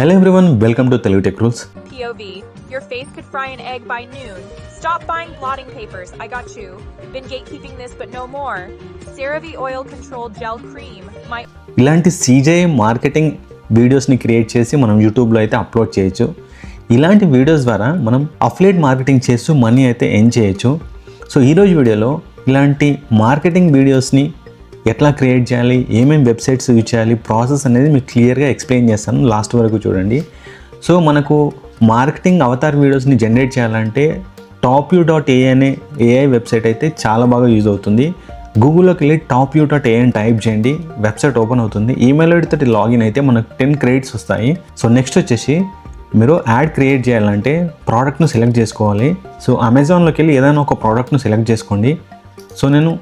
Hello everyone, welcome to Telugu Tech Rules. POV, your face could fry an egg by noon. Stop buying blotting papers, I got you. Been gatekeeping this but no more. CeraVe oil control gel cream. ఇలాంటి CGI marketing వీడియోస్ని create చేసి మనం యూట్యూబ్లో అయితే upload చేయొచ్చు. ఇలాంటి videos ద్వారా మనం అఫిలియేట్ మార్కెటింగ్ చేస్తూ మనీ అయితే ఎర్న్ చేయొచ్చు. సో ఈరోజు వీడియోలో ఇలాంటి మార్కెటింగ్ వీడియోస్ని ఎట్లా క్రియేట్ చేయాలి, ఏమేమి వెబ్సైట్స్ యూజ్ చేయాలి, ప్రాసెస్ అనేది మీకు క్లియర్గా ఎక్స్ప్లెయిన్ చేస్తాను. లాస్ట్ వరకు చూడండి. సో మనకు మార్కెటింగ్ అవతార్ వీడియోస్ని జనరేట్ చేయాలంటే TopView.ai అనే ఏఐ వెబ్సైట్ అయితే చాలా బాగా యూజ్ అవుతుంది. గూగుల్లోకి వెళ్ళి TopView.ai అని టైప్ చేయండి, వెబ్సైట్ ఓపెన్ అవుతుంది. ఈమెయిల్ ఐడి తోటి లాగిన్ అయితే మనకు 10 క్రెడిట్స్ వస్తాయి. సో నెక్స్ట్ వచ్చేసి మీరు యాడ్ క్రియేట్ చేయాలంటే ప్రోడక్ట్ను సెలెక్ట్ చేసుకోవాలి. సో అమెజాన్లోకి వెళ్ళి ఏదైనా ఒక ప్రోడక్ట్ను సెలెక్ట్ చేసుకోండి. సో నేను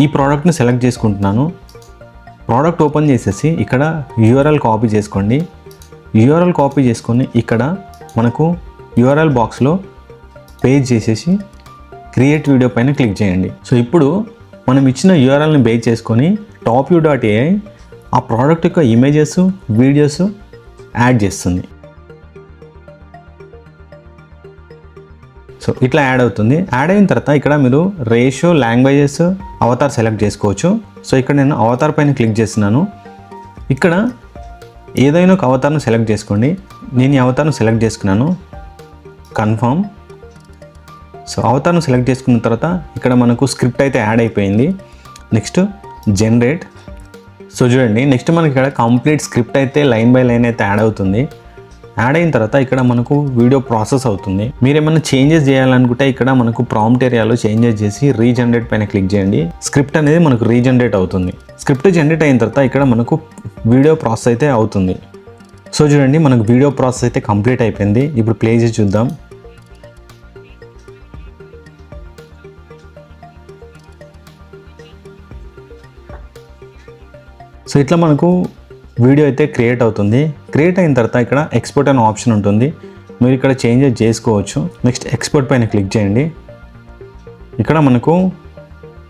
ఈ ప్రోడక్ట్ని సెలెక్ట్ చేసుకుంటున్నాను. ప్రోడక్ట్ ఓపెన్ చేసేసి ఇక్కడ URL కాపీ చేసుకోండి. URL కాపీ చేసుకొని ఇక్కడ మనకు URL బాక్స్లో పేజ్ చేసేసి క్రియేట్ వీడియో పైన క్లిక్ చేయండి. సో ఇప్పుడు మనం ఇచ్చిన URLని బేస్ చేసుకొని TopView.ai ఆ ప్రోడక్ట్ యొక్క ఇమేజెస్, వీడియోస్ యాడ్ చేస్తుంది. సో ఇట్లా యాడ్ అవుతుంది. యాడ్ అయిన తర్వాత ఇక్కడ మీరు రేషియో, లాంగ్వేజెస్, అవతార్ సెలెక్ట్ చేసుకోవచ్చు. సో ఇక్కడ నేను అవతార్ పైన క్లిక్ చేస్తున్నాను. ఇక్కడ ఏదైనా ఒక అవతార్ను సెలెక్ట్ చేసుకోండి. నేను ఈ అవతార్ను సెలెక్ట్ చేసుకున్నాను. కన్ఫర్మ్. సో అవతార్ను సెలెక్ట్ చేసుకున్న తర్వాత ఇక్కడ మనకు స్క్రిప్ట్ అయితే యాడ్ అయిపోయింది. Next generate. సో చూడండి, నెక్స్ట్ మనకి ఇక్కడ కంప్లీట్ స్క్రిప్ట్ అయితే లైన్ బై లైన్ అయితే యాడ్ అవుతుంది. యాడ్ అయిన తర్వాత ఇక్కడ మనకు వీడియో ప్రాసెస్ అవుతుంది. మీరు ఏమైనా చేంజెస్ చేయాలనుకుంటే ఇక్కడ మనకు ప్రాంప్ట్ ఏరియాలో చేంజెస్ చేసి రీజనరేట్ పైన క్లిక్ చేయండి. స్క్రిప్ట్ అనేది మనకు రీజనరేట్ అవుతుంది. స్క్రిప్ట్ జనరేట్ అయిన తర్వాత ఇక్కడ మనకు వీడియో ప్రాసెస్ అయితే అవుతుంది. సో చూడండి, మనకు వీడియో ప్రాసెస్ అయితే కంప్లీట్ అయిపోయింది. ఇప్పుడు ప్లే చేసి చూద్దాం. సో ఇట్లా మనకు వీడియో అయితే క్రియేట్ అవుతుంది. క్రియేట్ అయిన తర్వాత ఇక్కడ ఎక్స్పోర్ట్ అనే ఆప్షన్ ఉంటుంది. మీరు ఇక్కడ చేంజెస్ చేసుకోవచ్చు. నెక్స్ట్ ఎక్స్పోర్ట్ పైన క్లిక్ చేయండి. ఇక్కడ మనకు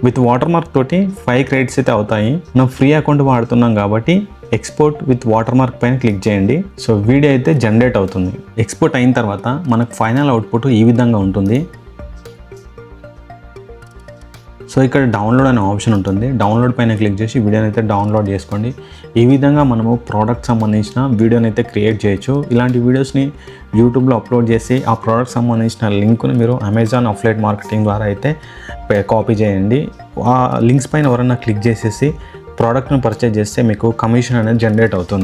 విత్ వాటర్ మార్క్ తోటి 5 క్రెడిట్స్ అయితే అవుతాయి. మనం ఫ్రీ అకౌంట్ వాడుతున్నాం కాబట్టి ఎక్స్పోర్ట్ విత్ వాటర్ మార్క్ పైన క్లిక్ చేయండి. సో వీడియో అయితే జనరేట్ అవుతుంది. ఎక్స్పోర్ట్ అయిన తర్వాత మనకు ఫైనల్ అవుట్పుట్ ఈ విధంగా ఉంటుంది. సో ఇక్కడ డౌన్లోడ్ అనే ఆప్షన్ ఉంటుంది. డౌన్లోడ్ పైన క్లిక్ చేసి వీడియోని అయితే డౌన్లోడ్ చేసుకోండి. ఈ విధంగా మనము ప్రోడక్ట్ సంబంధించిన వీడియోని అయితే క్రియేట్ చేయొచ్చు. ఇలాంటి వీడియోస్ని యూట్యూబ్లో అప్లోడ్ చేసి ఆ ప్రోడక్ట్ సంబంధించిన లింక్ను మీరు అమెజాన్ అఫిలియేట్ మార్కెటింగ్ ద్వారా అయితే కాపీ చేయండి. ఆ లింక్స్ పైన ఎవరైనా క్లిక్ చేసేసి ప్రోడక్ట్ను పర్చేజ్ చేస్తే మీకు కమిషన్ అనేది జనరేట్ అవుతుంది.